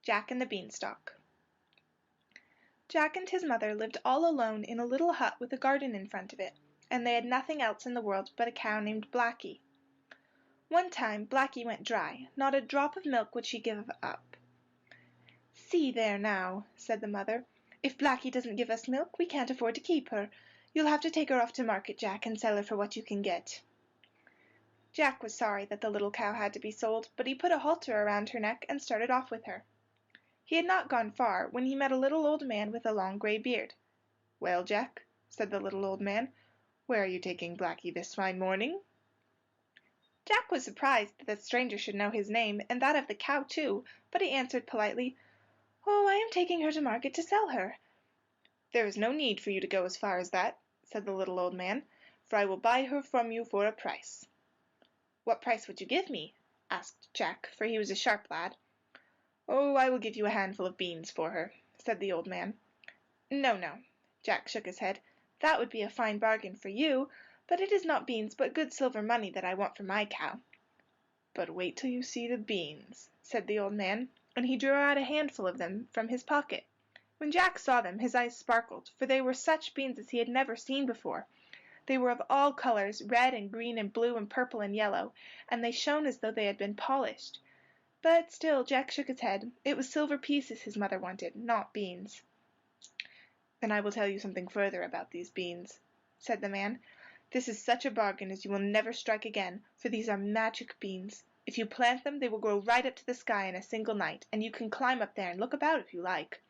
Jack and the Beanstalk. Jack and his mother lived all alone in a little hut with a garden in front of it, and they had nothing else in the world but a cow named Blacky. One time Blacky went dry, not a drop of milk would she give up. "See there now," said the mother, "if Blacky doesn't give us milk we can't afford to keep her. You'll have to take her off to market, Jack, and sell her for what you can get." Jack was sorry that the little cow had to be sold, but he put a halter around her neck and started off with her. He had not gone far when he met a little old man with a long grey beard. "Well, Jack," said the little old man, "where are you taking Blacky this fine morning?" Jack was surprised that the stranger should know his name, and that of the cow too, but he answered politely, "Oh, I am taking her to market to sell her." "There is no need for you to go as far as that," said the little old man, "for I will buy her from you for a price." "What price would you give me?" asked Jack, for he was a sharp lad. "Oh, I will give you a handful of beans for her," said the old man. "No, no," Jack shook his head, "that would be a fine bargain for you, but it is not beans but good silver money that I want for my cow." "But wait till you see the beans," said the old man, and he drew out a handful of them from his pocket. When Jack saw them his eyes sparkled, for they were such beans as he had never seen before. They were of all colours, red and green and blue and purple and yellow, and they shone as though they had been polished. But still Jack shook his head. It was silver pieces his mother wanted, not beans. "Then I will tell you something further about these beans," said the man. "This is such a bargain as you will never strike again, for these are magic beans. If you plant them they will grow right up to the sky in a single night, and you can climb up there and look about if you like."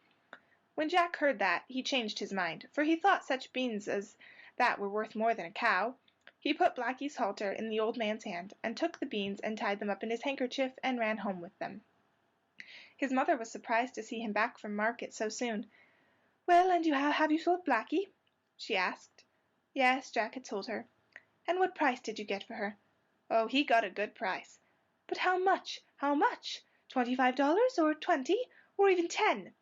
When Jack heard that he changed his mind, for he thought such beans as that were worth more than a cow. He put Blacky's halter in the old man's hand, and took the beans and tied them up in his handkerchief and ran home with them. His mother was surprised to see him back from market so soon. "Well, and have you sold Blacky?" she asked. Yes, Jack had told her. "And what price did you get for her?" "Oh, he got a good price." "But how much? How much? $25 or 20 or even 10?"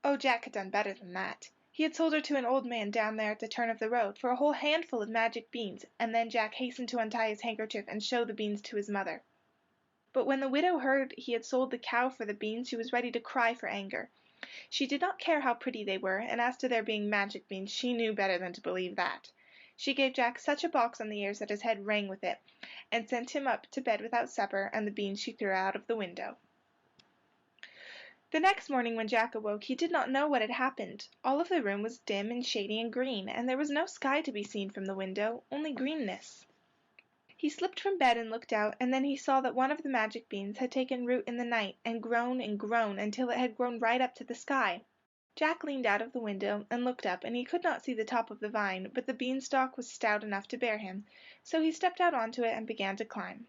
Oh, Jack had done better than that. He had sold her to an old man down there at the turn of the road for a whole handful of magic beans, and then Jack hastened to untie his handkerchief and show the beans to his mother. But when the widow heard he had sold the cow for the beans she was ready to cry for anger. She did not care how pretty they were, and as to their being magic beans she knew better than to believe that. She gave Jack such a box on the ears that his head rang with it, and sent him up to bed without supper, and the beans she threw out of the window. The next morning when Jack awoke he did not know what had happened. All of the room was dim and shady and green, and there was no sky to be seen from the window, only greenness. He slipped from bed and looked out, and then he saw that one of the magic beans had taken root in the night and grown until it had grown right up to the sky. Jack leaned out of the window and looked up, and he could not see the top of the vine, but the beanstalk was stout enough to bear him, so he stepped out onto it and began to climb.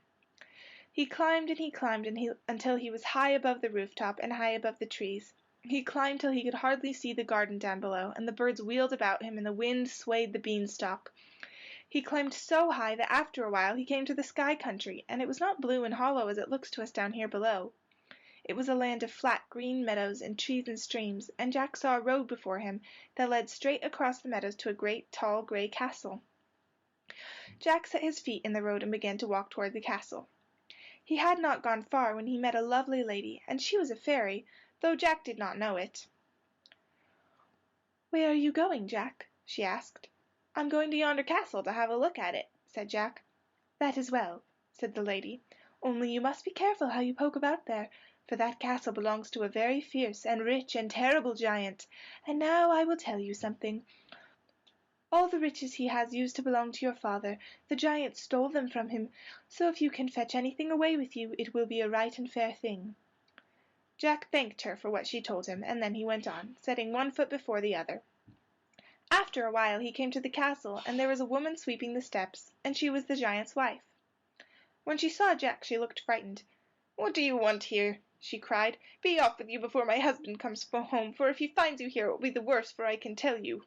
He climbed until he was high above the rooftop and high above the trees. He climbed till he could hardly see the garden down below, and the birds wheeled about him and the wind swayed the beanstalk. He climbed so high that after a while he came to the sky country, and it was not blue and hollow as it looks to us down here below. It was a land of flat green meadows and trees and streams, and Jack saw a road before him that led straight across the meadows to a great tall grey castle. Jack set his feet in the road and began to walk toward the castle. He had not gone far when he met a lovely lady, and she was a fairy, though Jack did not know it. "Where are you going, Jack?" she asked. "I'm going to yonder castle to have a look at it," said Jack. "That is well," said the lady, "only you must be careful how you poke about there, for that castle belongs to a very fierce and rich and terrible giant. And now I will tell you something. All the riches he has used to belong to your father. The giant stole them from him, so if you can fetch anything away with you it will be a right and fair thing." Jack thanked her for what she told him, and then he went on, setting one foot before the other. After a while he came to the castle, and there was a woman sweeping the steps, and she was the giant's wife. When she saw Jack she looked frightened. "What do you want here?" she cried. "Be off with you before my husband comes home, for if he finds you here it will be the worse, for I can tell you."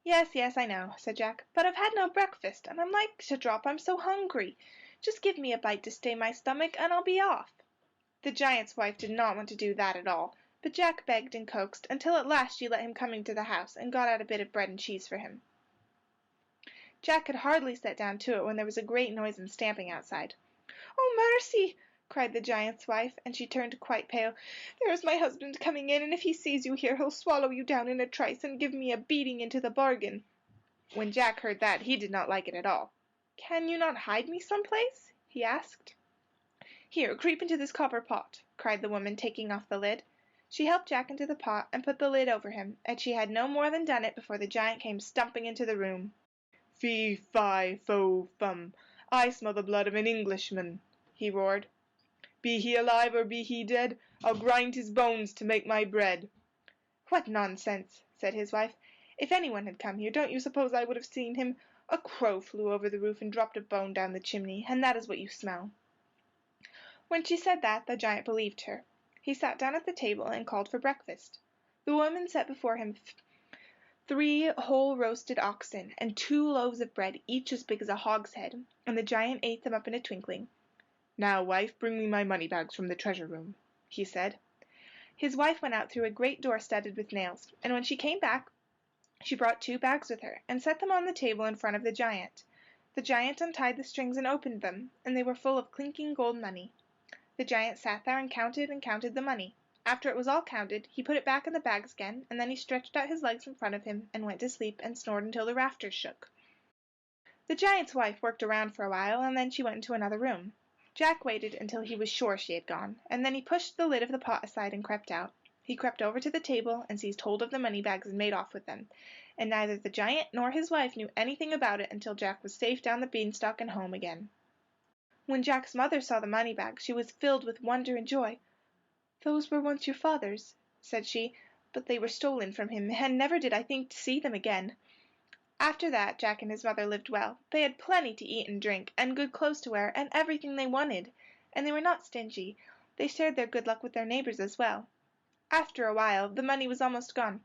"Yes, yes, I know," said Jack, "but I've had no breakfast, and I'm like to drop, I'm so hungry. Just give me a bite to stay my stomach, and I'll be off." The giant's wife did not want to do that at all, but Jack begged and coaxed, until at last she let him come into the house, and got out a bit of bread and cheese for him. Jack had hardly sat down to it when there was a great noise and stamping outside. "Oh, mercy!" cried the giant's wife, and she turned quite pale. "There is my husband coming in, and if he sees you here he'll swallow you down in a trice, and give me a beating into the bargain." When Jack heard that he did not like it at all. "Can you not hide me some place?" he asked. "Here, creep into this copper pot," cried the woman, taking off the lid. She helped Jack into the pot and put the lid over him, and she had no more than done it before the giant came stumping into the room. "Fee, fi, fo, fum, I smell the blood of an Englishman," he roared. "Be he alive or be he dead, I'll grind his bones to make my bread." "What nonsense!" said his wife. "If anyone had come here, don't you suppose I would have seen him? A crow flew over the roof and dropped a bone down the chimney, and that is what you smell." When she said that, the giant believed her. He sat down at the table and called for breakfast. The woman set before him 3 whole roasted oxen and 2 loaves of bread, each as big as a hogshead, and the giant ate them up in a twinkling. "Now, wife, bring me my money bags from the treasure room," he said. His wife went out through a great door studded with nails, and when she came back she brought 2 bags with her, and set them on the table in front of the giant. The giant untied the strings and opened them, and they were full of clinking gold money. The giant sat there and counted the money. After it was all counted, he put it back in the bags again, and then he stretched out his legs in front of him and went to sleep and snored until the rafters shook. The giant's wife worked around for a while, and then she went into another room. Jack waited until he was sure she had gone, and then he pushed the lid of the pot aside and crept out. He crept over to the table and seized hold of the money bags and made off with them, and neither the giant nor his wife knew anything about it until Jack was safe down the beanstalk and home again. When Jack's mother saw the money bags she was filled with wonder and joy. "Those were once your father's," said she, "but they were stolen from him, and never did I think to see them again." After that Jack and his mother lived well. They had plenty to eat and drink, and good clothes to wear, and everything they wanted. And they were not stingy. They shared their good luck with their neighbors as well. After a while the money was almost gone.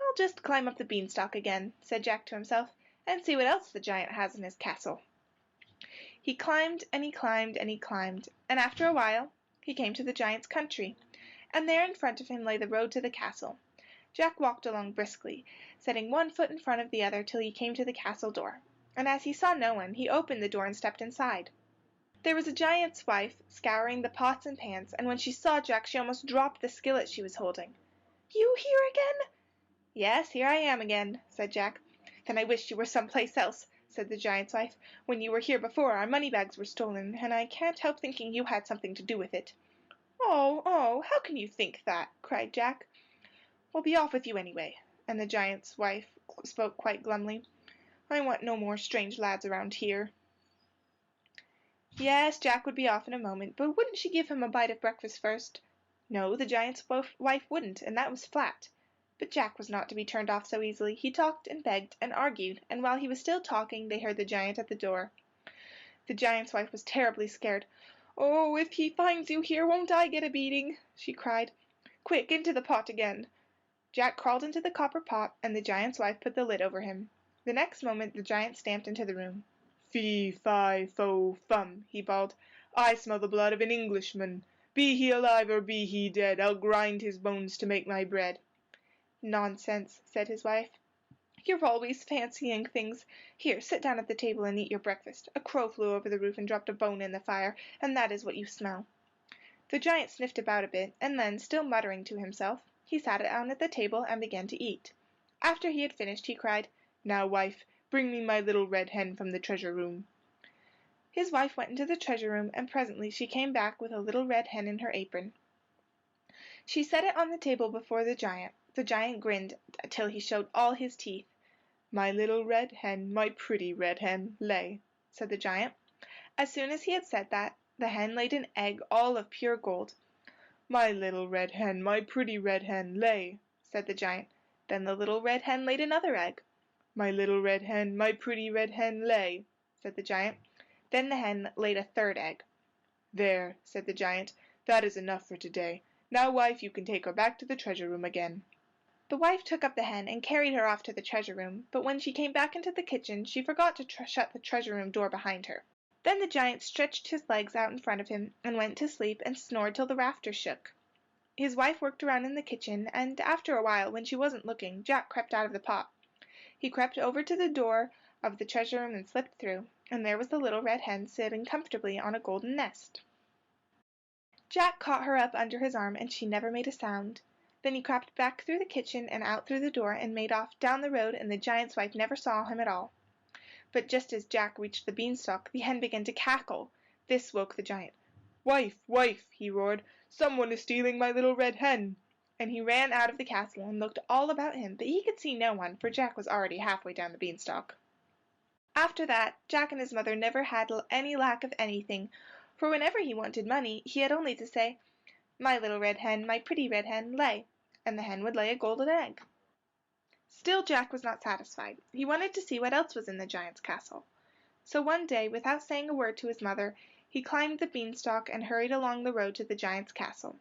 "I'll just climb up the beanstalk again," said Jack to himself, "and see what else the giant has in his castle." He climbed and he climbed and he climbed, and after a while he came to the giant's country, and there in front of him lay the road to the castle. Jack walked along briskly, setting one foot in front of the other till he came to the castle door, and as he saw no one he opened the door and stepped inside. There was a giant's wife scouring the pots and pans, and when she saw Jack she almost dropped the skillet she was holding. "You here again?" "Yes, here I am again," said Jack. "Then I wish you were some place else," said the giant's wife. "When you were here before our money bags were stolen, and I can't help thinking you had something to do with it." "Oh, oh, how can you think that?" cried Jack. "Well, be off with you anyway," and the giant's wife spoke quite glumly. "I want no more strange lads around here." Yes, Jack would be off in a moment, but wouldn't she give him a bite of breakfast first? No, the giant's wife wouldn't, and that was flat. But Jack was not to be turned off so easily. He talked and begged and argued, and while he was still talking they heard the giant at the door. The giant's wife was terribly scared. "Oh, if he finds you here, won't I get a beating?" she cried. "Quick, into the pot again." Jack crawled into the copper pot, and the giant's wife put the lid over him. The next moment the giant stamped into the room. "Fee, fi, fo, fum," he bawled. "I smell the blood of an Englishman. Be he alive or be he dead, I'll grind his bones to make my bread." "Nonsense," said his wife. "You're always fancying things. Here, sit down at the table and eat your breakfast. A crow flew over the roof and dropped a bone in the fire, and that is what you smell." The giant sniffed about a bit, and then, still muttering to himself, he sat down at the table and began to eat. After he had finished he cried, "Now, wife, bring me my little red hen from the treasure room." His wife went into the treasure room, and presently she came back with a little red hen in her apron. She set it on the table before the giant. The giant grinned till he showed all his teeth. "My little red hen, my pretty red hen, lay," said the giant. As soon as he had said that, the hen laid an egg all of pure gold. "My little red hen, my pretty red hen, lay," said the giant. Then the little red hen laid another egg. "My little red hen, my pretty red hen, lay," said the giant. Then the hen laid a third egg. "There," said the giant, "that is enough for to-day. Now, wife, you can take her back to the treasure room again." The wife took up the hen and carried her off to the treasure room, but when she came back into the kitchen she forgot to shut the treasure room door behind her. Then the giant stretched his legs out in front of him and went to sleep and snored till the rafters shook. His wife worked around in the kitchen, and after a while, when she wasn't looking, Jack crept out of the pot. He crept over to the door of the treasure room and slipped through, and there was the little red hen sitting comfortably on a golden nest. Jack caught her up under his arm, and she never made a sound. Then he crept back through the kitchen and out through the door and made off down the road, and the giant's wife never saw him at all. But just as Jack reached the beanstalk, the hen began to cackle. This woke the giant. "Wife, wife," he roared, "someone is stealing my little red hen." And he ran out of the castle and looked all about him, but he could see no one, for Jack was already halfway down the beanstalk. After that, Jack and his mother never had any lack of anything, for whenever he wanted money, he had only to say, "My little red hen, my pretty red hen, lay," and the hen would lay a golden egg. Still Jack was not satisfied. He wanted to see what else was in the giant's castle. So one day, without saying a word to his mother, he climbed the beanstalk and hurried along the road to the giant's castle.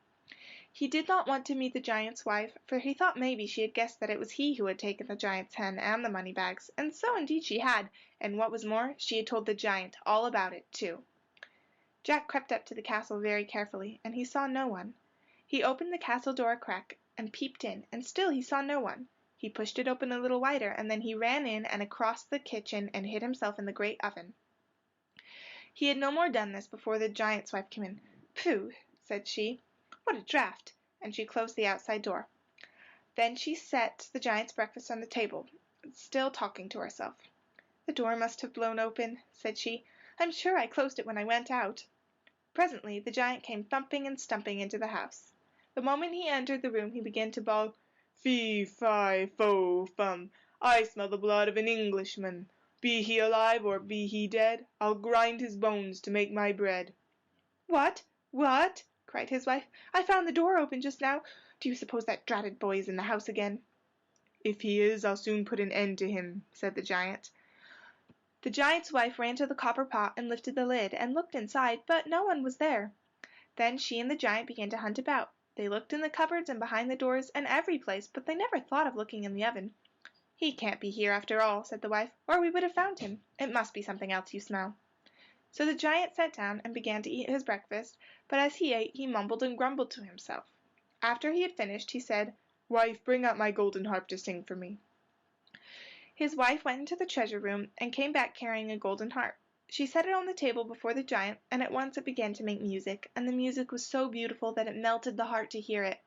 He did not want to meet the giant's wife, for he thought maybe she had guessed that it was he who had taken the giant's hen and the money bags, and so indeed she had, and what was more, she had told the giant all about it, too. Jack crept up to the castle very carefully, and he saw no one. He opened the castle door a crack and peeped in, and still he saw no one. He pushed it open a little wider, and then he ran in and across the kitchen and hid himself in the great oven. He had no more done this before the giant's wife came in. "Pooh," said she, "what a draught!" and she closed the outside door. Then she set the giant's breakfast on the table, still talking to herself. "The door must have blown open," said she. "I'm sure I closed it when I went out." Presently the giant came thumping and stumping into the house. The moment he entered the room he began to bawl, "Fee, fi, fo, fum, I smell the blood of an Englishman. Be he alive or be he dead, I'll grind his bones to make my bread." "What? What?" cried his wife. "I found the door open just now. Do you suppose that dratted boy is in the house again?" "If he is, I'll soon put an end to him," said the giant. The giant's wife ran to the copper pot and lifted the lid and looked inside, but no one was there. Then she and the giant began to hunt about. They looked in the cupboards and behind the doors and every place, but they never thought of looking in the oven. "He can't be here after all," said the wife, "or we would have found him. It must be something else you smell." So the giant sat down and began to eat his breakfast, but as he ate he mumbled and grumbled to himself. After he had finished he said, "Wife, bring out my golden harp to sing for me." His wife went into the treasure room and came back carrying a golden harp. She set it on the table before the giant, and at once it began to make music, and the music was so beautiful that it melted the heart to hear it.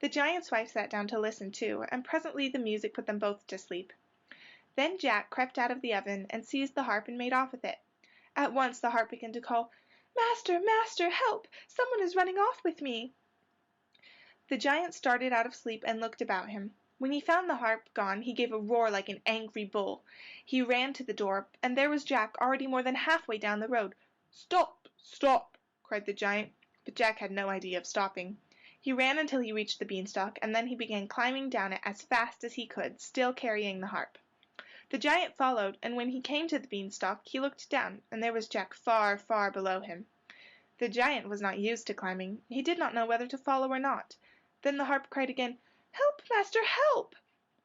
The giant's wife sat down to listen too, and presently the music put them both to sleep. Then Jack crept out of the oven and seized the harp and made off with it. At once the harp began to call, "Master, master, help! Someone is running off with me." The giant started out of sleep and looked about him. When he found the harp gone he gave a roar like an angry bull. He ran to the door, and there was Jack already more than halfway down the road. "Stop! Stop!" cried the giant, but Jack had no idea of stopping. He ran until he reached the beanstalk, and then he began climbing down it as fast as he could, still carrying the harp. The giant followed, and when he came to the beanstalk he looked down, and there was Jack far, far below him. The giant was not used to climbing. He did not know whether to follow or not. Then the harp cried again, "Help, master, help!"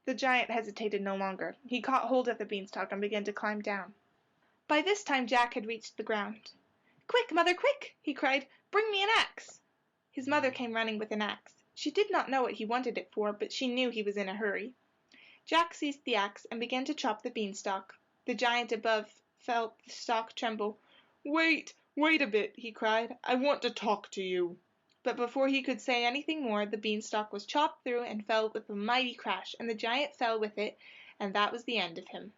The giant hesitated no longer. He caught hold of the beanstalk and began to climb down. By this time Jack had reached the ground. "Quick, mother, quick!" he cried. "Bring me an axe!" His mother came running with an axe. She did not know what he wanted it for, but she knew he was in a hurry. Jack seized the axe and began to chop the beanstalk. The giant above felt the stalk tremble. "Wait, wait a bit," he cried. "I want to talk to you." But before he could say anything more the beanstalk was chopped through and fell with a mighty crash, and the giant fell with it, and that was the end of him.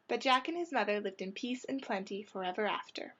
But Jack and his mother lived in peace and plenty forever after.